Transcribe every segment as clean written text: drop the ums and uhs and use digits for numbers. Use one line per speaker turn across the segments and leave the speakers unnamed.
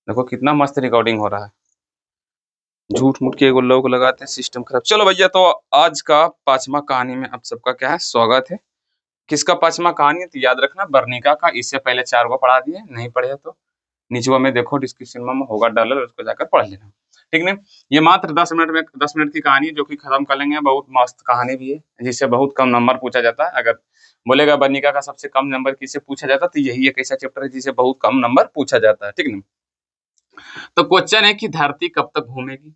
देखो कितना मस्त रिकॉर्डिंग हो रहा है। झूठ मूठ के एगो लोग लगाते हैं, सिस्टम खराब। चलो भैया, तो आज का पांचवा कहानी में आप सबका क्या है, स्वागत है। किसका पांचवा कहानी है तो याद रखना, वर्णिका का। इससे पहले 4 को पढ़ा दिए, नहीं पढ़े तो नीचे में देखो डिस्क्रिप्शन में होगा डॉलर, उसको जाकर पढ़ लेना। ठीक नहीं, ये मात्र 10 मिनट की कहानी है जो कि खत्म कर लेंगे। बहुत मस्त कहानी भी है जिससे बहुत कम नंबर पूछा जाता है। अगर बोलेगा वर्णिका का सबसे कम नंबर किससे पूछा जाता है तो यही एक ऐसा चैप्टर है जिसे बहुत कम नंबर पूछा जाता है। ठीक नहीं, तो क्वेश्चन है कि धरती कब तक घूमेगी।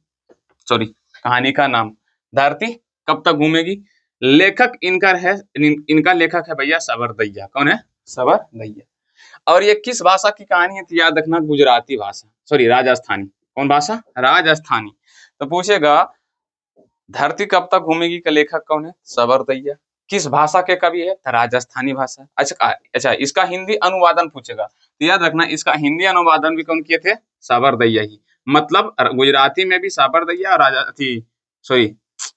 सॉरी, कहानी का नाम धरती कब तक घूमेगी। लेखक इनका है, इनका लेखक है भैया सबरदैया। कौन है? सबरदैया। और ये किस भाषा की कहानी है तो याद रखना, गुजराती भाषा, सॉरी राजस्थानी। कौन भाषा? राजस्थानी। तो पूछेगा धरती कब तक घूमेगी का लेखक कौन है? सबरदैया। किस भाषा के कवि है? तो राजस्थानी भाषा। अच्छा, इसका हिंदी अनुवादन पूछेगा तो याद रखना, इसका हिंदी अनुवादन भी कौन किए थे? सबरदैया ही। मतलब गुजराती में भी सबरदैया और सॉरी,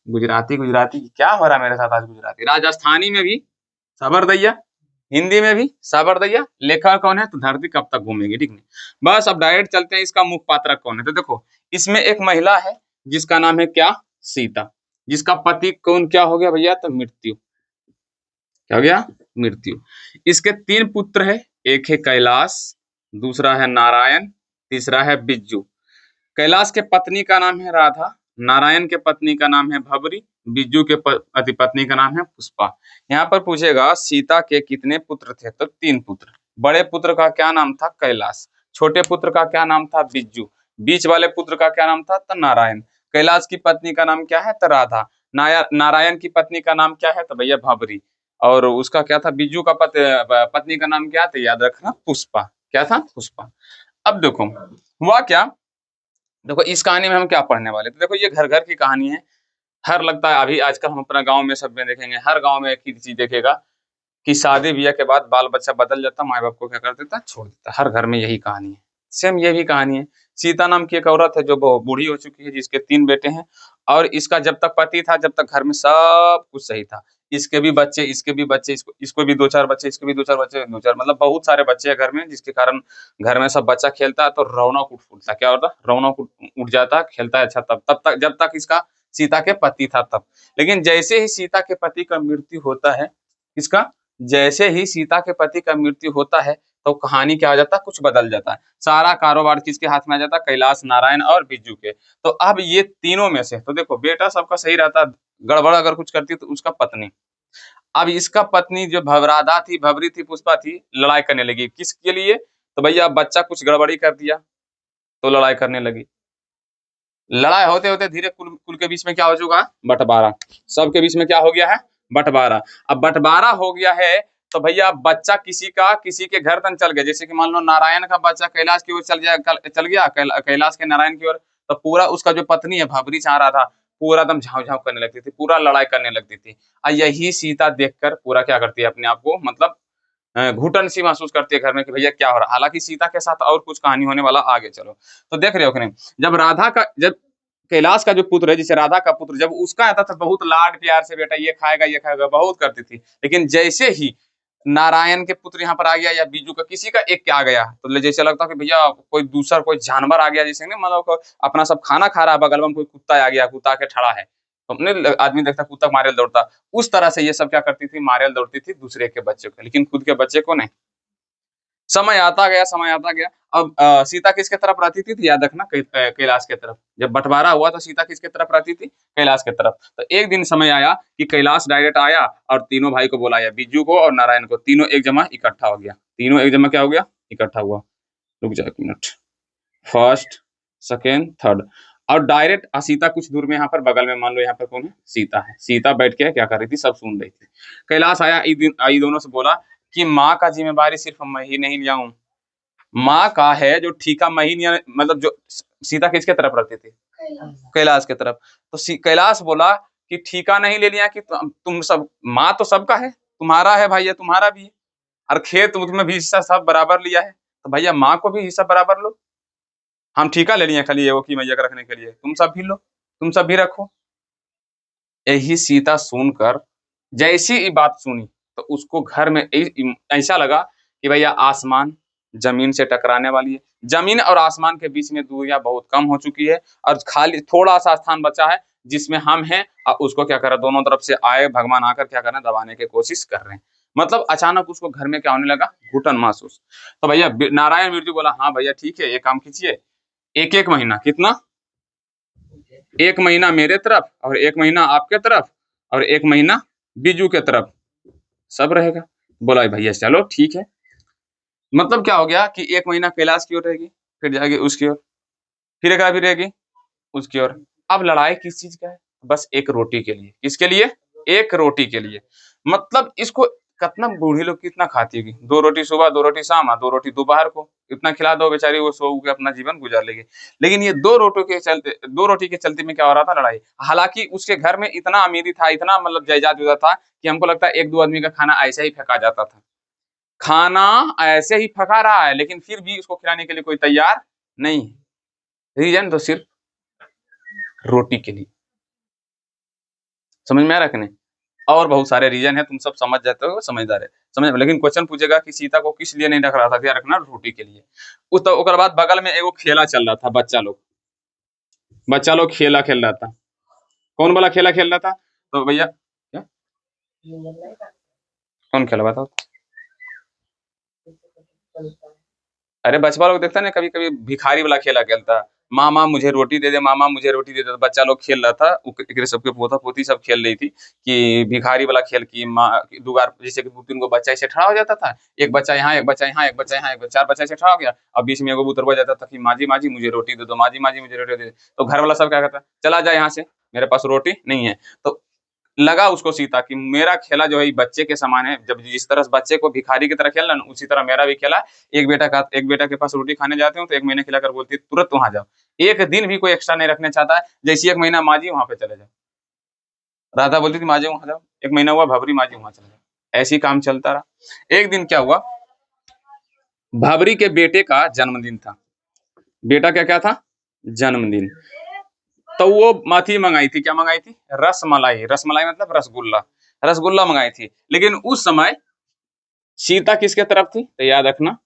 गुजराती गुजराती क्या हो रहा है मेरे साथ आज, गुजराती राजस्थानी में भी सबरदैया, हिंदी में भी सबरदैया। लेखक कौन है? तो धरती कब तक घूमेगी। ठीक नहीं, बस अब डायरेक्ट चलते हैं, इसका मुख्य पात्र कौन है। तो देखो, इसमें एक महिला है जिसका नाम है क्या? सीता। जिसका पति कौन क्या हो गया भैया? तो मृत्यु। क्या हो गया? मृत्यु। इसके 3 पुत्र है, एक है कैलाश, दूसरा है नारायण, तीसरा है बिज्जू। कैलाश के पत्नी का नाम है राधा, नारायण के पत्नी का नाम है भबरी, बिज्जू के पत्नी का नाम है पुष्पा। यहाँ पर पूछेगा सीता के कितने पुत्र थे? तो 3 पुत्र। बड़े पुत्र का क्या नाम था? कैलाश। छोटे पुत्र का क्या नाम था? बिज्जू। बीच वाले पुत्र का क्या नाम था? तो नारायण। कैलाश की पत्नी का नाम क्या है? तो राधा। नारायण की पत्नी का नाम क्या है? तो भैया भबरी। और उसका क्या था? बिज्जू का पत्नी का नाम क्या था? याद रखना, पुष्पा। क्या था? पुष्पा। अब देखो हुआ क्या। देखो इस कहानी में हम क्या पढ़ने वाले, तो देखो ये घर घर की कहानी है। हर लगता है अभी आजकल हम अपना गांव में सब में देखेंगे, हर गांव में एक ही चीज देखेगा कि शादी ब्याह के बाद बाल बच्चा बदल जाता, माँ बाप को क्या कर देता? छोड़ देता। हर घर में यही कहानी है। सेम ये भी कहानी है। सीता नाम की एक औरत है जो बूढ़ी हो चुकी है, जिसके 3 बेटे हैं। और इसका जब तक पति था, जब तक घर में सब कुछ सही था। इसके भी बच्चे, इसके भी बच्चे, इसको भी 2-4 बच्चे, इसके भी 2-4 बच्चे, 2-4 मतलब बहुत सारे बच्चे हैं घर में, जिसके कारण घर में सब बच्चा खेलता है तो रौनक उठ फूटता। क्या होता? रौनक उठ जाता, खेलता है अच्छा तब तक जब तक इसका सीता के पति था तब। लेकिन जैसे ही सीता के पति का मृत्यु होता है, इसका जैसे ही सीता के पति का मृत्यु होता है तो कहानी क्या हो जाता है? कुछ बदल जाता है। सारा कारोबार किसके हाथ में आ जाता है? कैलाश, नारायण और बिज्जू के। तो अब ये तीनों में से तो देखो, बेटा सबका सही रहता, गड़बड़ अगर कुछ करती तो उसका पत्नी। अब इसका पत्नी जो भवराधा थी, भवरी थी, पुष्पा थी, लड़ाई करने लगी। किसके लिए? तो भैया बच्चा कुछ गड़बड़ी कर दिया तो लड़ाई करने लगी। लड़ाई होते होते धीरे कुल कुल के बीच में क्या हो चुका? बंटवारा। सबके बीच में क्या हो गया है? बंटवारा। अब बंटवारा हो गया है तो भैया बच्चा किसी के घर तक चल गया। जैसे कि मान लो नारायण का बच्चा कैलाश की ओर चल गया, कैलाश के नारायण की ओर। तो पूरा उसका जो पत्नी है भबरी चाह रहा था, पूरा एकदम झाँव झाँव करने लगती थी, पूरा लड़ाई करने लगती थी। और यही सीता देखकर पूरा क्या करती है अपने आप को, मतलब घुटन सी महसूस करती है घर में कि भैया क्या हो रहा है। हालांकि सीता के साथ और कुछ कहानी होने वाला, आगे चलो। तो देख रहे हो कि नहीं, जब कैलाश का जो पुत्र है, जिसे राधा का पुत्र, जब उसका आता था बहुत लाड प्यार से, बेटा ये खाएगा ये खाएगा बहुत करती थी। लेकिन जैसे ही नारायण के पुत्र यहाँ पर आ गया या बीजू का किसी का एक क्या आ गया तो जैसे लगता कि भैया कोई दूसरा कोई जानवर आ गया, जैसे ना मतलब अपना सब खाना खा रहा है, बगल में कोई कुत्ता आ गया, कुत्ता के खड़ा है तो अपने आदमी देखता कुत्ता मारे दौड़ता। उस तरह से ये सब क्या करती थी? मारे दौड़ती थी दूसरे के बच्चे को, लेकिन खुद के बच्चे को नहीं। समय आता गया, समय आता गया। अब सीता किसके तरफ रहती थी? तो याद रखना, कैलाश के तरफ। जब बंटवारा हुआ तो सीता किसके तरफ रहती थी? कैलाश के तरफ। तो एक दिन समय आया कि कैलाश डायरेक्ट आया और तीनों भाई को बुलाया, बिज्जू को और नारायण को। तीनों एक जमा इकट्ठा हो गया। तीनों एक जमा क्या हो गया? इकट्ठा हुआ। रुक जाओ 1 मिनट। First, second, third. और डायरेक्ट सीता कुछ दूर में यहाँ पर बगल में, मान लो यहाँ पर कौन है? सीता है। सीता बैठ के क्या कर रही थी? सब सुन रही थी। कैलाश आया, इन दोनों से बोला कि माँ का जिम्मेवारी सिर्फ मैं ही नहीं लिया हूँ, माँ का है जो ठीका मैं ही नहीं, मतलब जो सीता किसके तरफ रहती थी? कैलाश के तरफ। तो कैलाश बोला कि ठीका नहीं ले लिया कि तुम सब, माँ तो सबका है, तुम्हारा है भैया, तुम्हारा भी है, और खेत उसमें भी हिस्सा सब बराबर लिया है, तो भैया माँ को भी हिस्सा बराबर लो। हम ठीका ले लिए खाली वो की मैया का रखने के लिए, तुम सब भी लो, तुम सब भी रखो। यही सीता सुनकर जैसी ये बात सुनी तो उसको घर में ऐसा लगा कि भैया आसमान जमीन से टकराने वाली है। जमीन और आसमान के बीच में दूरियां बहुत कम हो चुकी है और खाली थोड़ा सा स्थान बचा है जिसमें हम हैं और उसको क्या कर रहे हैं, दोनों तरफ से आए भगवान आकर क्या कर रहे हैं, दबाने की कोशिश कर रहे हैं। मतलब अचानक उसको घर में क्या होने लगा, घुटन महसूस। तो भैया नारायण बिरजू बोला हाँ भैया ठीक है, एक काम कीजिए, एक एक महीना, कितना, एक महीना मेरे तरफ और एक महीना आपके तरफ और एक महीना बिजू के तरफ सब रहेगा। बोला भैया चलो ठीक है। मतलब क्या हो गया कि एक महीना कैलाश की ओर रहेगी, फिर जाएगी उसकी ओर, फिर एक भी रहेगी उसकी ओर। अब लड़ाई किस चीज का है, बस एक रोटी के लिए। किसके लिए, एक रोटी के लिए। मतलब इसको कितना, बूढ़ी लोग कितना खाती होगी, 2 रोटी सुबह 2 रोटी शाम और 2 रोटी दोपहर को, इतना खिला दो बेचारी, वो सो के अपना जीवन गुजार लेगी। लेकिन ये 2 रोटी के चलते में क्या हो रहा था, लड़ाई। हालांकि उसके घर में इतना अमीरी था, इतना मतलब जायदाद था कि हमको लगता है 1-2 आदमी का खाना ऐसे ही फेंका जाता था। खाना ऐसे ही फका रहा है लेकिन फिर भी उसको खिलाने के लिए कोई तैयार नहीं है। रीजन तो सिर्फ रोटी के लिए। समझ में आ रहा कि नहीं? और बहुत सारे रीजन है, तुम सब समझ जाते हो, समझदार है, समझ। लेकिन क्वेश्चन पूछेगा कि सीता को किस लिए नहीं रख रहा था, क्या रखना, रोटी के लिए। उस तो ओकर बाद बगल में एगो खेला चल रहा था, बच्चा लोग खेला खेल रहा था। कौन वाला खेला खेल रहा था, तो भैया क्या, कौन खेला बताओ। अरे बचपा लोग देखता ना, कभी कभी भिखारी वाला खेला खेलता, मामा मुझे रोटी दे दे, मामा मुझे रोटी दे दे। तो बच्चा लोग खेल रहा था, एकरे सबके पोता पोती सब खेल रही थी कि भिखारी वाला खेल की माँ दुगार, जैसे कि 2-3 गो बच्चा ऐसे खड़ा हो जाता था, एक बच्चा यहाँ, एक बच्चा यहाँ, एक बच्चा यहाँ, एक 4 बच्चा ऐसे खड़ा हो गया, अब बीच में एगो कबूतर हो जाता था कि माँ जी मुझे रोटी दे दो, माँ जी मुझे रोटी दे दो। तो घर वाला सब क्या करता, चला जाए यहाँ से, मेरे पास रोटी नहीं है। तो लगा उसको सीता कि मेरा खेला जो है बच्चे के समान है, जब जिस तरह से बच्चे को भिखारी की तरह खेलना, उसी तरह मेरा भी खेला। एक बेटा के पास रोटी खाने जाते हो तो 1 महीने खिलाकर बोलती है तुरंत वहां जाओ, एक दिन भी कोई एक्स्ट्रा नहीं रखना चाहता है। जैसे 1 महीना माँ जी वहां पे चले जाओ, राधा बोलती थी माँ जी वहां जाओ, 1 महीना हुआ भबरी माँ जी वहां चले जाओ, ऐसी काम चलता रहा। एक दिन क्या हुआ, भबरी के बेटे का जन्मदिन था। बेटा क्या क्या था, जन्मदिन। तो वो माथी मंगाई थी, क्या मंगाई थी, रसमलाई। रसमलाई मतलब रसगुल्ला, रसगुल्ला मंगाई थी। लेकिन उस समय सीता किसके तरफ थी, तो याद रखना,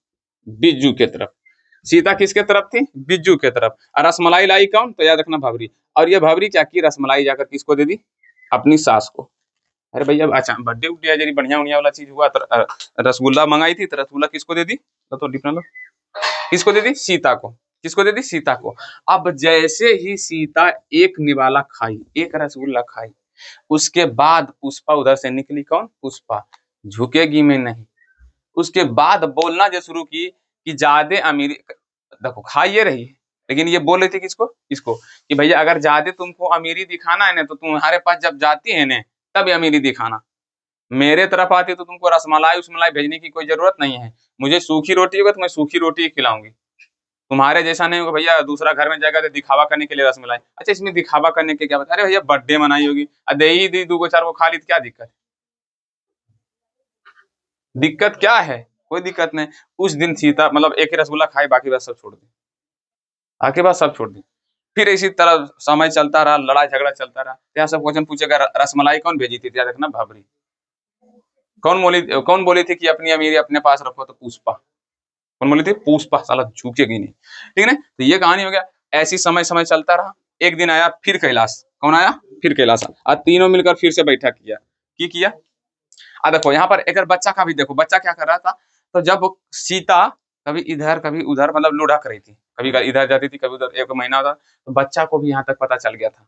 बिज्जू के तरफ। सीता किसके तरफ थी, बिज्जू के तरफ। और रसमलाई लाई कौन, तो याद रखना भावरी। और ये भावरी क्या की, रसमलाई जाकर किसको दे दी, अपनी सास को। अरे भैया अच्छा बर्थडे उड्डे जरी बढ़िया उड़िया वाला चीज हुआ तो रसगुल्ला मंगाई थी, तो रसगुल्ला किसको दे दी, तो डिफरेंट, किसको दे दी, सीता को। किसको दे दी, सीता को। अब जैसे ही सीता एक निवाला खाई, एक रसगुल्ला खाई, उसके बाद पुष्पा उधर से निकली, कौन, पुष्पा, झुकेगी मैं नहीं। उसके बाद बोलना जो शुरू की कि ज्यादा अमीरी, देखो खा ये रही है लेकिन ये बोल रही थी किसको, इसको, कि भैया अगर ज्यादा तुमको अमीरी दिखाना है ना तो तुम्हारे पास जब जाती है ना तब अमीरी दिखाना, मेरे तरफ आती तो तुमको रसमलाई उसमलाई भेजने की कोई जरूरत नहीं है। मुझे सूखी रोटी होगा तो मैं सूखी रोटी ही खिलाऊंगी, तुम्हारे जैसा नहीं होगा भैया दूसरा घर में जाएगा तो दिखावा करने के लिए रसमलाई। अच्छा इसमें दिखावा करने के क्या बता, अरे भैया बर्थडे मनाई होगी, दे ही दी 2 को 4 को खा ली तो क्या दिक्कत, दिक्कत क्या है, कोई दिक्कत नहीं। उस दिन सीता मतलब एक ही रसगुल्ला खाई, बाकी बात सब छोड़ दी, बाकी बात सब छोड़ दी। फिर इसी तरह समय चलता रहा, लड़ाई झगड़ा चलता रहा। यहाँ सब क्वेश्चन पूछेगा, रसमलाई कौन भेजी थी, याद रखना भाबरी। कौन बोली थी कि अपनी अमीरी अपने पास रखो, तो पुष्पा। कौन बोली थी, पुष्पा, साला झुकेगी नहीं, ठीक है ना। तो ये कहानी हो गया। ऐसी समय समय चलता रहा। एक दिन आया फिर कैलाश, कौन आया, फिर कैलाश। आज तीनों मिलकर फिर से बैठक किया, की किया। देखो यहाँ पर एक बच्चा का भी देखो, बच्चा क्या कर रहा था, तो जब सीता कभी इधर कभी उधर मतलब लुढ़क रही थी, कभी इधर जाती थी कभी उधर, 1 महीना होता तो बच्चा को भी यहाँ तक पता चल गया था,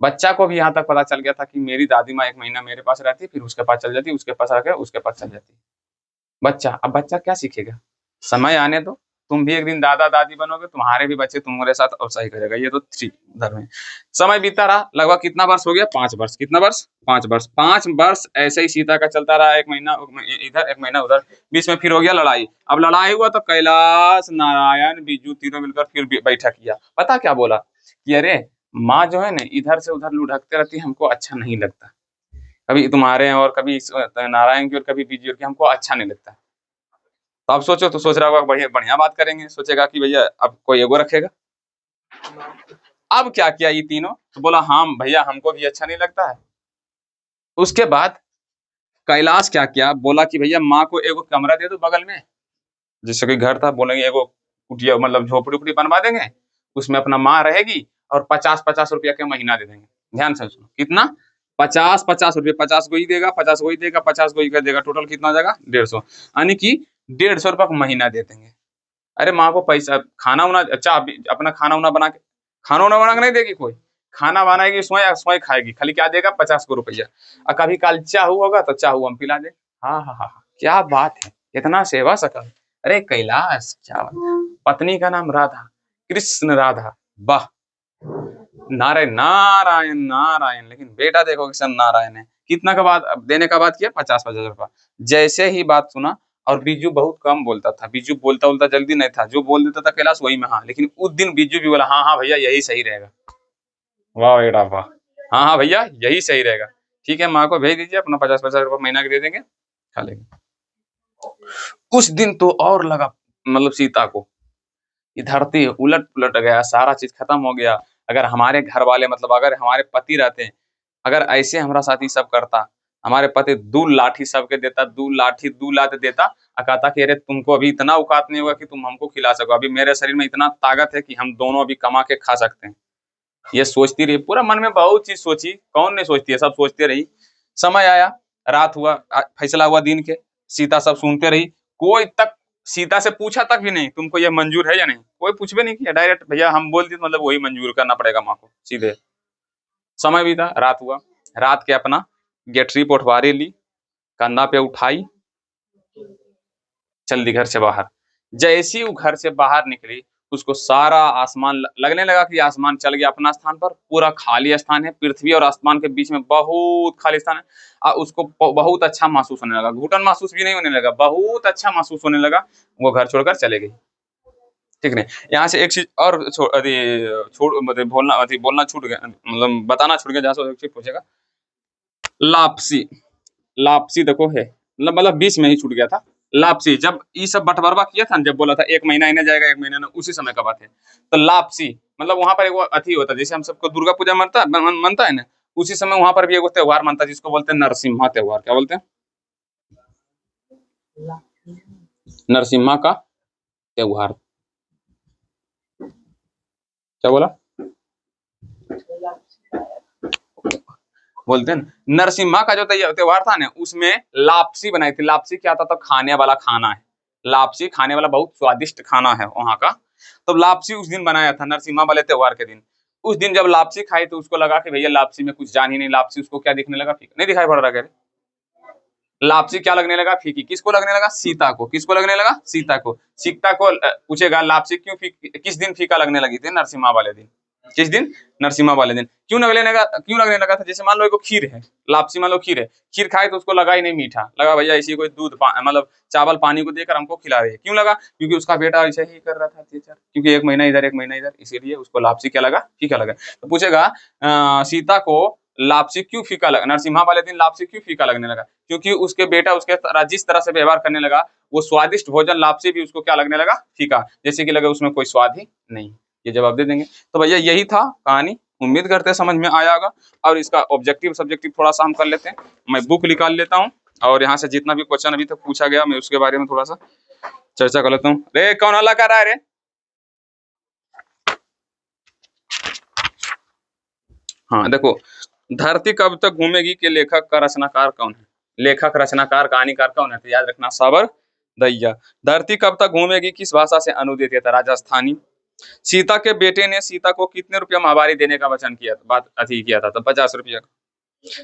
बच्चा को भी यहाँ तक पता चल गया था कि मेरी दादी माँ 1 महीना मेरे पास रहती, फिर उसके पास चल जाती, उसके पास आके उसके पास चल जाती। बच्चा, अब बच्चा क्या सीखेगा, समय आने दो, तुम भी एक दिन दादा दादी बनोगे, तुम्हारे भी बच्चे तुम्हारे साथ और सही करेगा। ये तो 3 उधर में समय बीता रहा। लगभग कितना वर्ष हो गया, 5 वर्ष। कितना वर्ष, 5 वर्ष। 5 वर्ष ऐसे ही सीता का चलता रहा, 1 महीना इधर 1 महीना उधर। बीच में फिर हो गया लड़ाई। अब लड़ाई हुआ तो कैलाश नारायण बिजू तीनों मिलकर फिर बैठक किया। पता क्या बोला कि अरे माँ जो है ना इधर से उधर लुढ़कते रहती है, हमको अच्छा नहीं लगता, कभी तुम्हारे और कभी नारायण की और कभी बिजू की, हमको अच्छा नहीं लगता। तो अब सोचो, तो सोच रहा होगा बढ़िया बढ़िया बात करेंगे, सोचेगा कि भैया अब कोई एगो रखेगा। अब क्या किया ये तीनों, तो बोला हाँ भैया हमको भी अच्छा नहीं लगता है। उसके बाद कैलाश क्या किया, बोला कि भैया माँ को एगो कमरा दे दो बगल में, जैसे कि घर था, बोलेंगे एगो कुटिया मतलब झोपड़ी-वोपड़ी बनवा देंगे, उसमें अपना माँ रहेगी और 50-50 रुपया के महीना दे देंगे। ध्यान से सुनो, कितना? 50-50 रुपए, 50 को ही देगा, 50 को ही देगा, 50 को ही कर देगा, टोटल कितना हो जाएगा? 150। यानी कि 150 रुपया का महीना दे देंगे। अरे माँ को पैसा खाना-वाना अच्छा अभी अपना खाना-वाना बना के खाना-वाना बना के नहीं देगी कोई। खाना बनाएगी स्वयं स्वयं खाएगी, खाली क्या देगा? 50 को रुपया। कभी काल चाहू होगा तो चाहू हम पिला दें। हाँ, हाँ, हाँ, हाँ, क्या बात है! इतना सेवा सकल। अरे कैलाश क्या बात! पत्नी का नाम राधा, कृष्ण राधा, वाह! नारायण, नारायण, नारायण, लेकिन बेटा देखो किशन नारायण है। कितना का बात देने का बात किया? 50-50 रुपया। जैसे ही बात सुना और बीजू बहुत कम बोलता था। बीजू बोलता-बोलता जल्दी नहीं था। जो बोल देता था कैलाश वही में हाँ, लेकिन उस दिन बीजू भी बोला हाँ, हाँ भैया यही सही रहेगा। वाह बेटा वाह! हाँ, हाँ भैया यही सही रहेगा। ठीक है, माँ को भेज दीजिए अपना 50-50 रुपया महीना के दे देंगे, खा लेंगे। उस दिन तो और लगा मतलब सीता को, ये धरती उलट-पुलट गया, सारा चीज़ खत्म हो गया। अगर हमारे घर वाले मतलब अगर हमारे पति रहते, अगर ऐसे हमारा साथ ये सब करता, हमारे पति 2 लाठी सबके देता, 2 लाठी 2 लात देता कहता कि अरे तुमको अभी इतना औकात नहीं होगा कि तुम हमको खिला सको। अभी मेरे शरीर में इतना ताकत है कि हम दोनों अभी कमा के खा सकते हैं। ये सोचती रही, पूरा मन में बहुत चीज़ सोची, कौन नहीं सोचती है, सब सोचते रही। समय आया, रात हुआ, फैसला हुआ दिन के, सीता सब सुनते रही, कोई तक सीता से पूछा तक भी नहीं, तुमको ये मंजूर है या नहीं? कोई पूछ भी नहीं किया, डायरेक्ट भैया हम बोल दिए मतलब वही मंजूर करना पड़ेगा माँ को, सीधे। समय बीता, रात हुआ, रात के अपना गेठरी पोठवारी ली, कंधा पे उठाई, चल दी घर से बाहर। जैसी वो घर से बाहर निकली, उसको सारा आसमान लगने लगा कि आसमान चल गया अपना स्थान पर, पूरा खाली स्थान है, पृथ्वी और आसमान के बीच में बहुत खाली स्थान है। उसको बहुत अच्छा महसूस होने लगा, घुटन महसूस भी नहीं होने लगा, बहुत अच्छा महसूस होने लगा। वो घर छोड़कर चले गई। ठीक नहीं, यहाँ से एक चीज और छोड़ मतलब बोलना छूट गया, मतलब बताना छूट गया, जहाँ से एक चीज पूछेगा। लापसी, लापसी देखो है, मतलब बीच में ही छूट गया था। लापसी जब ये सब बंटवारा किया था, जब बोला था 1 महीना इन्हें जाएगा 1 महीना ना, उसी समय का बात है। तो लापसी मतलब वहां पर एक अथी होता है, जैसे हम सबको दुर्गा पूजा मनता है ना, उसी समय वहां पर भी एक त्योहार मनता है जिसको बोलते हैं नरसिम्हा त्योहार। क्या बोलते हैं? नरसिम्हा का त्योहार। क्या बोला? बोलते हैं नरसिम्हा का जो त्योहार था ना, उसमें लापसी बनाई थी। लापसी क्या था? तो खाने वाला खाना है, लापसी खाने वाला बहुत स्वादिष्ट खाना है वहां का। तो लापसी उस दिन बनाया था, नरसिम्हा वाले त्योहार के दिन। उस दिन जब लापसी खाई तो उसको लगा कि भैया लापसी में कुछ जान ही नहीं। लापसी उसको क्या दिखने लगा? फीका नहीं दिखाई पड़ रहा। कह लापसी क्या लगने लगा? फीकी। किसको लगने लगा? सीता को। किसको लगने लगा? सीता को। सीता को पूछेगा लापसी क्यों किस दिन फीका लगने लगी थी? नरसिम्हा वाले दिन। किस दिन? नरसिम्हा वाले दिन। क्यों लगने लगा था? जैसे मान लो एक खीर है, लापसी मान लो खीर है, खीर खाए तो उसको लगा ही नहीं मीठा, लगा भैया इसी कोई दूध मतलब चावल पानी को देकर हमको खिला रहे हैं। क्यों लगा? क्योंकि उसका बेटा ऐसे ही कर रहा था अत्याचार, क्योंकि 1 महीना इधर 1 महीना इधर, इसीलिए उसको लापसी क्या लगा? फीका लगा। तो पूछेगा सीता को लापसी क्यों फीका लगा, नरसिम्हा वाले दिन लापसी क्यों फीका लगने लगा? क्योंकि उसके बेटा उसके जिस तरह से व्यवहार करने लगा, वो स्वादिष्ट भोजन लापसी भी उसको क्या लगने लगा? फीका, जैसे कि लगा उसमें कोई स्वाद ही नहीं। ये जवाब दे देंगे। तो भैया यही था कहानी, उम्मीद करते हैं समझ में आया होगा। और इसका ऑब्जेक्टिव सब्जेक्टिव थोड़ा सा हम कर लेते हैं। मैं बुक निकाल लेता हूँ और यहाँ से जितना भी क्वेश्चन अभी तक पूछा गया मैं उसके बारे में थोड़ा सा चर्चा कर लेता हूँ। रे कौन हल्ला कर रहा है रे? हाँ देखो, धरती कब तक घूमेगी के लेखक का रचनाकार कौन है? लेखक रचनाकार कहानीकार कौन है? तो याद रखना साबर दैया। धरती कब तक घूमेगी किस भाषा से अनुदित है? राजस्थानी। सीता के बेटे ने सीता को कितने रुपया माहवारी देने का वचन किया था? बात अथी किया था तो 50 रुपया।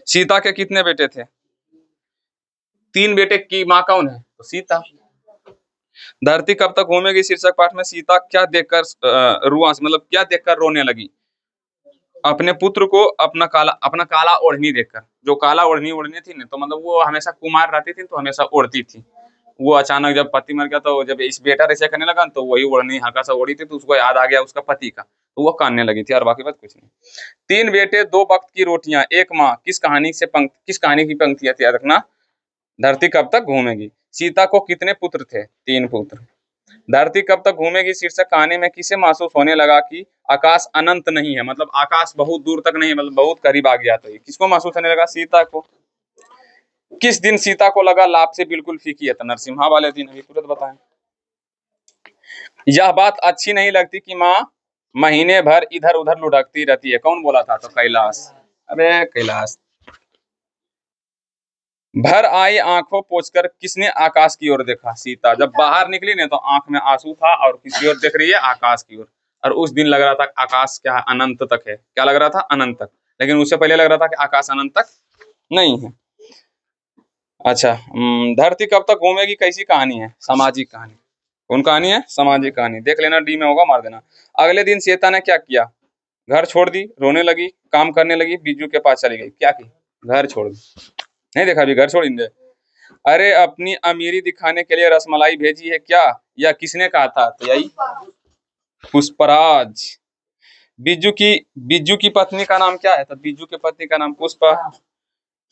सीता के कितने बेटे थे? 3 बेटे की माँ कौन है? तो सीता। धरती कब तक घूमेगी शीर्षक पाठ में सीता क्या देखकर मतलब क्या देखकर रोने लगी? अपने पुत्र को अपना काला ओढ़नी देखकर। जो काला ओढ़नी ओढ़नी थी ना, तो मतलब वो हमेशा कुमार रहती थी तो हमेशा ओढ़ती थी। वो अचानक जब पति मर गया तो जब इस बेटा ऐसे करने लगा तो वही ओढ़नी हल्का सा ओढ़ी थी, तो उसको याद आ गया उसका पति का, तो वो कानने लगी थी। और बाकी बात कुछ नहीं। 3 बेटे 2 वक्त की रोटियां 1 माँ किस कहानी की पंक्तियां थी? याद रखना। धरती कब तक घूमेगी। सीता को कितने पुत्र थे? 3 पुत्र। धरती कब तक घूमेगी शीर्षक कहानी में किसे महसूस होने लगा कि आकाश अनंत नहीं है, मतलब आकाश बहुत दूर तक नहीं है, मतलब बहुत करीब आ गया। तो ये किसको महसूस होने लगा? सीता को। किस दिन सीता को लगा लाभ से बिल्कुल फीकी है? तो नरसिम्हा वाले दिन। अभी तुरंत बताएं। यह बात अच्छी नहीं लगती कि माँ महीने भर इधर उधर लुढ़कती रहती है। कौन बोला था? तो कैलाश। अबे कैलाश। भर आई आंखों पोंछकर किसने आकाश की ओर देखा? सीता। जब बाहर निकली ना तो आंख में आंसू था और किसी ओर देख रही है? आकाश की ओर। और उस दिन लग रहा था आकाश क्या है, अनंत तक है। क्या लग रहा था? अनंत तक। लेकिन उससे पहले लग रहा था कि आकाश अनंत तक नहीं है। अच्छा, धरती कब तक घूमेगी कैसी कहानी है? सामाजिक कहानी। कौन कहानी है? सामाजिक कहानी। देख लेना, डी में होगा, मार देना। अगले दिन सीता ने क्या किया? घर छोड़ दी, रोने लगी, काम करने लगी, बिज्जू के पास चली गई। क्या की? घर छोड़ दी। नहीं देखा अभी? घर छोड़ दी। अरे अपनी अमीरी दिखाने के लिए रसमलाई भेजी है क्या? या किसने कहा था? तो यही पुष्पराज। बिज्जू की पत्नी का नाम क्या है? तो बिज्जू की पत्नी का नाम पुष्पा।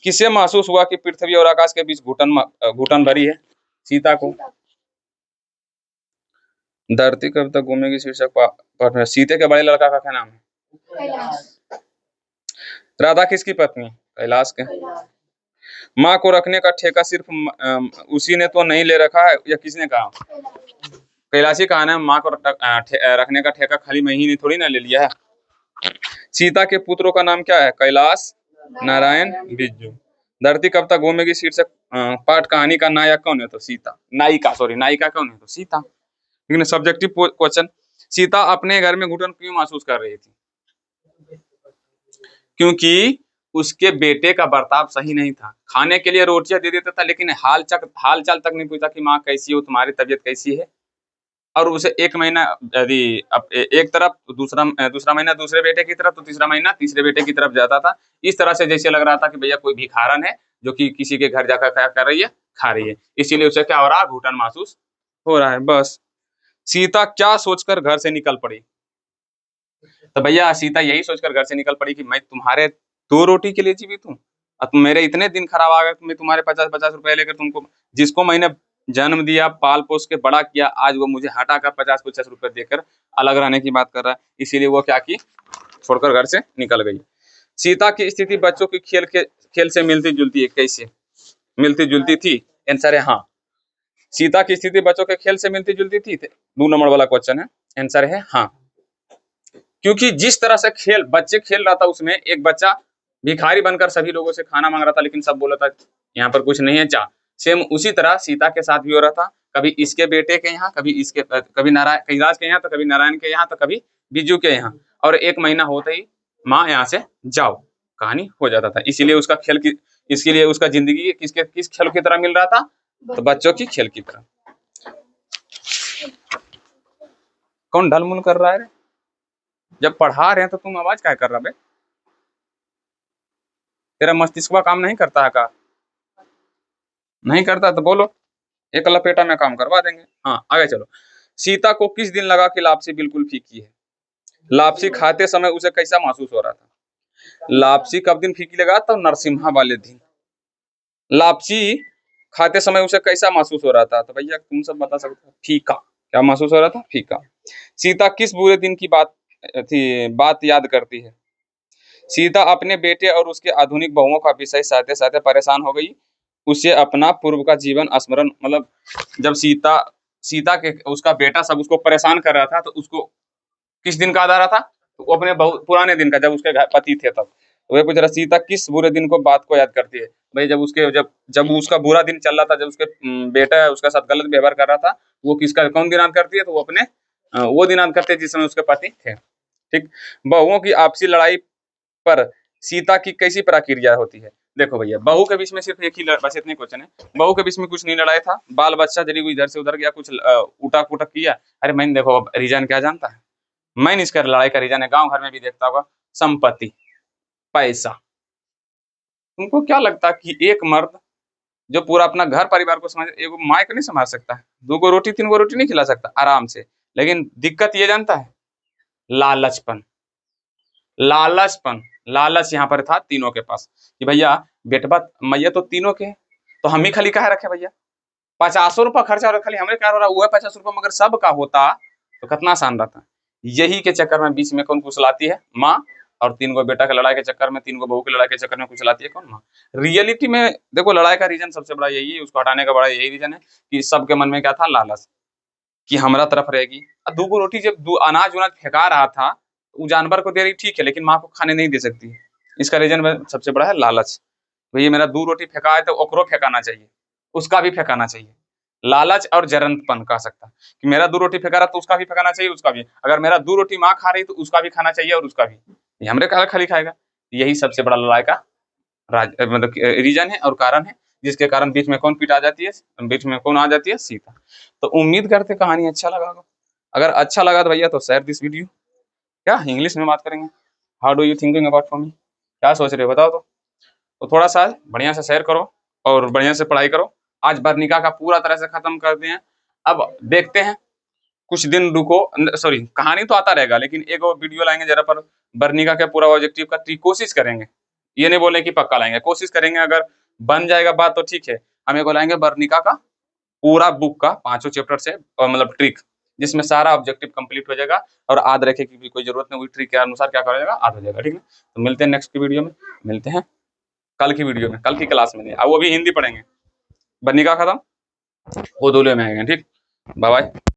किसे महसूस हुआ कि पृथ्वी और आकाश के बीच घुटन भरी है? सीता को। धरती कब तक घूमेगी शीर्षक पर सीते के बड़े लड़का का क्या नाम है? राधा किसकी पत्नी? कैलाश के। माँ को रखने का ठेका सिर्फ उसी ने तो नहीं ले रखा है, या किसने कहा? कैलाशी कहा ना, माँ को रखने का ठेका खाली मैं ही ने थोड़ी ना ले लिया है। सीता के पुत्रों का नाम क्या है? कैलाश, नारायण, बिज्जू। धरती कब तक घूमेगी शीर्षक पाठ कहानी का नायक कौन है? तो सीता। नायिका, सॉरी, नायिका कौन है? तो सीता। लेकिन सब्जेक्टिव क्वेश्चन। सीता अपने घर में घुटन क्यों महसूस कर रही थी? क्योंकि उसके बेटे का बर्ताव सही नहीं था। खाने के लिए रोटियां दे देता था, लेकिन हाल चाल तक नहीं पूछा कि माँ कैसी हो, तुम्हारी तबीयत कैसी है। और उसे एक महीना यदि एक तरफ, दूसरा महीना दूसरे बेटे की तरफ, तो तीसरा महीना तीसरे बेटे की तरफ जाता था। इस तरह से जैसे लग रहा था कि भैया कोई भिखारन है जो कि किसी के घर जाकर क्या कर रही है? खा रही है। इसीलिए उसे क्या हो रहा है? घुटन महसूस हो रहा है। बस। सीता क्या सोचकर घर से निकल पड़ी? तो भैया सीता यही सोचकर घर से निकल पड़ी कि मैं तुम्हारे 2 रोटी के लिए जीवित हूँ, और तुम मेरे इतने दिन खराब आ गए, मैं तुम्हारे 50-50 रुपए लेकर तुमको, जिसको मैंने जन्म दिया, पाल पोस के बड़ा किया, आज वो मुझे हटाकर 50-50 रुपए देकर अलग रहने की बात कर रहा है। इसीलिए वो क्या की? छोड़कर घर से निकल गई। सीता की स्थिति बच्चों की खेल से मिलती जुलती है। कैसे मिलती जुलती थी? आंसर है हाँ। सीता की स्थिति बच्चों के खेल से मिलती जुलती थी। 2 नंबर वाला क्वेश्चन है, आंसर है हाँ। क्योंकि जिस तरह से बच्चे खेल रहा था, उसमें एक बच्चा भिखारी बनकर सभी लोगों से खाना मांग रहा था, लेकिन सब बोला था यहाँ पर कुछ नहीं है, चा। सेम उसी तरह सीता के साथ भी हो रहा था। कभी इसके बेटे के यहाँ, कभी नारायण कैलाश के यहाँ, तो कभी नारायण के यहाँ, तो कभी बिजू के यहाँ। और एक महीना होते ही माँ यहाँ से जाओ, कहानी हो जाता था। इसीलिए उसका जिंदगी किस खेल की तरह मिल रहा था? तो बच्चों की खेल की तरह। कौन ढलमुल कर रहा है रे? जब पढ़ा रहे हैं तो तुम आवाज क्या कर रहा बे? तेरा मस्तिष्क काम नहीं करता है का? नहीं करता तो बोलो, एक लपेटा में काम करवा देंगे। हाँ, आगे चलो। सीता को किस दिन लगा कि लापसी बिल्कुल फीकी है? लापसी खाते समय उसे कैसा महसूस हो रहा था? लापसी कब दिन फीकी लगा? तो नरसिम्हा वाले दिन। लापसी खाते समय उसे कैसा महसूस हो रहा था? तो भैया तुम सब बता सकते हो। फीका। क्या महसूस हो रहा था? फीका। सीता किस बुरे दिन की बात याद करती है? सीता अपने बेटे और उसके आधुनिक बहुओं का विषय साथे साथे परेशान हो गई। उसे अपना पूर्व का जीवन स्मरण, मतलब जब सीता के उसका बेटा सब उसको परेशान कर रहा था, तो उसको किस दिन का याद आ रहा था? तो वो अपने बहुत पुराने दिन का, जब उसके पति थे तब। तो वह पूछ रहा, सीता किस बुरे दिन को बात को याद करती है? भाई जब उसका बुरा दिन चल रहा था, जब उसके बेटा उसका साथ गलत व्यवहार कर रहा था, वो किसका कौन दिन याद करती है? तो वो अपने वो दिन याद करते है जिस समय उसके पति थे। ठीक। बहुओं की आपसी लड़ाई पर सीता की कैसी प्रक्रिया होती है? देखो भैया, बहू के बीच में सिर्फ एक ही बस इतने क्वेश्चन है। बहू के बीच में कुछ नहीं लड़ाई था, बाल बच्चा जरी वो इधर से उधर गया, कुछ उठक पुटक किया। अरे मैंने देखो रीजन क्या जानता है? मैंने इसका लड़ाई का रीजन है, गांव घर में भी देखता होगा, संपत्ति, पैसा। तुमको क्या लगता है कि एक मर्द जो पूरा अपना घर परिवार को समझ, एक माँ को नहीं संभाल सकता है? 2 रोटी 3 रोटी नहीं खिला सकता आराम से? लेकिन दिक्कत ये जानता है? लालचपन। लालचपन, लालच यहाँ पर था तीनों के पास कि भैया बेटवा मैया तो तीनों के, तो हम ही खाली कहा रखे भैया? 50 रुपया खर्चा हो रहा, खाली हमें क्या हो रहा? वो है 50 रुपया, मगर सबका होता तो कितना आसान रहता। यही के चक्कर में बीच में कौन कुचलाती है? माँ। और 3 गो बेटा के लड़ाई के चक्कर में, 3 गो बहू के लड़ाई के चक्कर में कुचलाती है कौन? माँ। रियलिटी में देखो, लड़ाई का रीजन सबसे बड़ा यही है, उसको हटाने का बड़ा यही रीजन है कि सबके मन में क्या था? लालच। कि हमरा तरफ रहेगी। अब दूगो रोटी जब अनाज उनाज फेंका रहा था, वो जानवर को दे रही ठीक है, लेकिन माँ को खाने नहीं दे सकती। इसका रीजन सबसे बड़ा है लालच। भैया मेरा 2 रोटी फेंका है तो ओकरो फेंकाना चाहिए, उसका भी फेंकाना चाहिए। लालच और जरनपन कह सकता है कि मेरा 2 रोटी फेंका रहा तो उसका भी फेंकाना चाहिए, उसका भी। अगर मेरा 2 रोटी माँ खा रही तो उसका भी खाना चाहिए और उसका भी। ये हमरे खाली खाएगा। यही सबसे बड़ा लड़ाई का मतलब रीजन है और कारण है, जिसके कारण बीच में कौन पिटा जाती है, बीच में कौन आ जाती है, सीता। तो उम्मीद करते कहानी अच्छा लगा होगा। अगर अच्छा लगा तो भैया तो शेयर दिस वीडियो। क्या इंग्लिश में बात करेंगे। How do you thinking about for me, क्या सोच रहे हो बताओ। तो थोड़ा सा बढ़िया से शेयर करो और बढ़िया से पढ़ाई करो। आज बर्निका का पूरा तरह से खत्म कर दिए हैं। अब देखते हैं, कुछ दिन रुको, सॉरी कहानी तो आता रहेगा, लेकिन एक और वीडियो लाएंगे जरा पर बर्निका के पूरा ऑब्जेक्टिव का कोशिश करेंगे। ये नहीं बोले कि पक्का लाएंगे, कोशिश करेंगे। अगर बन जाएगा बात तो ठीक है, हम एक लाएंगे बर्निका का पूरा बुक का 5 चैप्टर से, मतलब ट्रिक, जिसमें सारा ऑब्जेक्टिव कंप्लीट हो जाएगा और याद रखे की भी कोई जरूरत नहीं, वही ट्रिक के अनुसार क्या कर जाएगा, याद हो जाएगा। ठीक है, तो मिलते हैं नेक्स्ट की वीडियो में, मिलते हैं कल की वीडियो में, कल की क्लास में नहीं, अब वो भी हिंदी पढ़ेंगे। बर्निका खत्म, वो दूल्हे में आएंगे। ठीक, बाय बाय।